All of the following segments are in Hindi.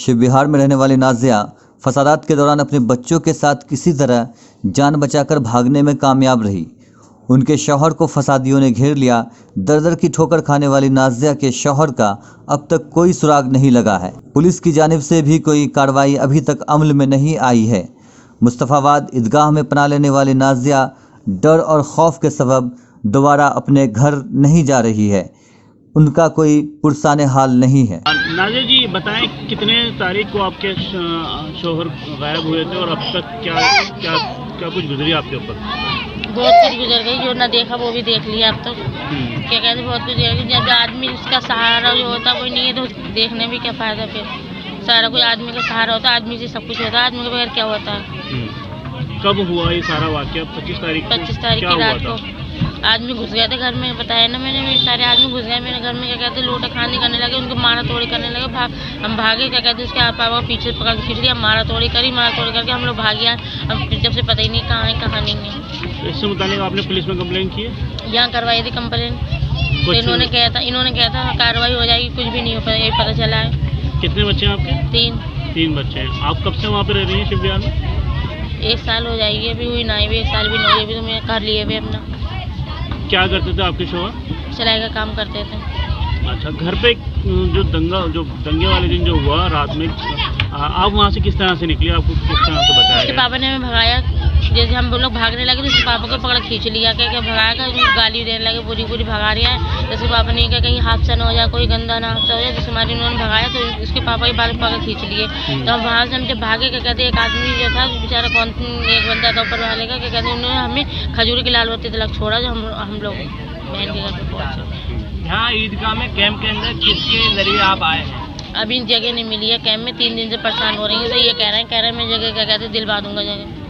शिव बिहार में रहने वाली नाजिया फसादात के दौरान अपने बच्चों के साथ किसी तरह जान बचाकर भागने में कामयाब रही। उनके शौहर को फसादियों ने घेर लिया। दर-दर की ठोकर खाने वाली नाजिया के शौहर का अब तक कोई सुराग नहीं लगा है। पुलिस की जानिब से भी कोई कार्रवाई अभी तक अमल में नहीं आई है। मुस्तफाबाद ईदगाह में पनाह लेने वाली नाजिया डर और खौफ के सबब दोबारा अपने घर नहीं जा रही है। उनका कोई पुरसाने हाल नहीं है। नाजिया जी बताएं, कितने तारीख को आपके शौहर गायब हुए थे और अब तक क्या कुछ गुजरी आपके ऊपर? बहुत कुछ गुजर गई, जो ना देखा वो भी देख लिया अब तक। क्या कहते बहुत कुछ। जब आदमी उसका सहारा जो होता कोई नहीं है तो देखने भी क्या फायदा। फिर सारा कोई आदमी का सहारा होता, आदमी से सब कुछ होता है, आदमी के बगैर क्या होता है। कब हुआ ये सारा वाकया? 25 तारीख की रात को आदमी घुस गए थे घर में। बताया ना मैंने, सारे आदमी घुस गए मेरे घर में। क्या कहते लोटा खानी करने लगे, उनको मारा तोड़ी करने लगे। हम भागे। क्या कहते उसके पापा को पीछे पकड़ के खींच लिया, मारा तोड़ी करके हम लोग भाग गया। अब जब से पता ही नहीं कहाँ है कहाँ नहीं है। इससे मुतालिक आपने पुलिस में कंप्लेंट की है? यहाँ करवाई थी कंप्लेंट। तो इन्होंने कहा था कार्रवाई हो जाएगी, कुछ भी नहीं हो पाया, यही पता चला है। कितने बच्चे हैं आपके? 3 बच्चे हैं। आप कब से वहाँ पे रह रही हैं शिव बिहार में? 1 साल हो जाएगी, अभी हुई ना, भी 1 साल भी नहीं हुई अभी। तो मैं कर लिए अभी अपना। क्या करते थे आपके शौहर? सिलाई का काम करते थे। अच्छा, घर पे जो दंगे वाले दिन जो हुआ रात में, आप वहाँ से किस तरह से निकली? आपको किस तरह से बताया गया? पापा ने हमें भगाया। जैसे हम लोग भागने लगे तो उसके पापा को पकड़ खींच लिया। क्या भगाएगा, गाली देने लगे, पूरी भगा रही है। जैसे पापा ने कहा कहीं हादसा ना हो जाए, कोई गंदा ना हादसा हो जाए। जैसे हमारे उन्होंने भगाया तो उसके पापा के बाल पकड़ खींच लिए। तो हम वहाँ से हम जब भागे, क्या कहते एक आदमी जो था बेचारा, एक बंदा था ऊपर वाले का, क्या कहते उन्होंने हमें खजूरी की लाल बत्ती तक छोड़ा। जो हम लोग बहन के घर पे पहुँचे। यहाँ ईदगाह में कैंप के अंदर किसके जरिए आप आए हैं? अभी जगह नहीं मिली है कैंप में, 3 दिन से परेशान हो रही है। तो ये कह रहे हैं मैं जगह, क्या कहते दिलवा दूंगा जगह।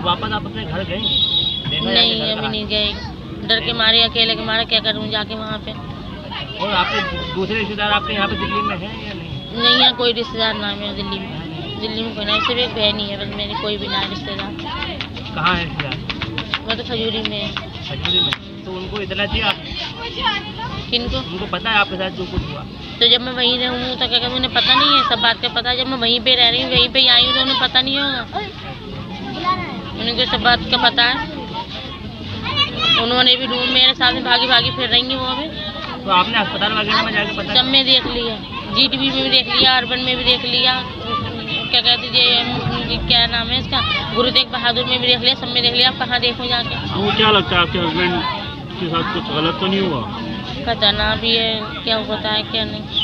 वापस आप अपने घर गए? नहीं अभी नहीं गए, डर के मारे, अकेले के मारे क्या करूँ जाके वहाँ पे। और आपके दूसरे रिश्तेदार आपके यहाँ पे दिल्ली में हैं या नहीं? नहीं है कोई रिश्तेदार ना है मेरे दिल्ली में कोई ना, सिर्फ एक बहन ही है बस मेरी, कोई भी ना है रिश्तेदार। कहाँ है रिश्तेदार? वो तो खजूरी में है। खजूरी में? तो उनको इतना दिया आप? किनको? उनको पता है आपके साथ जो कुछ हुआ? तो जब मैं वहीं रहूँ तो क्या कहते उन्हें पता नहीं है, सब बात का पता है। जब मैं वहीं पे रह रही हूँ, वहीं पे आई हूँ, तो उन्हें पता नहीं होगा? उनको सब बात का पता है। उन्होंने भी रूम मेरे साथ में भागी फिर रही है वो अभी। तो आपने अस्पताल वगैरह में जाकर पता? सब में देख लिया, GTV में भी देख लिया, अर्बन में भी देख लिया, क्या कहते क्या नाम है इसका, गुरु तेग बहादुर में भी देख लिया, सब में देख लिया। आप कहाँ देखो जाके? वो क्या लगता है आपके हस्बैंड के साथ कुछ गलत तो नहीं हुआ? पता ना भी है क्या होता है क्या नहीं।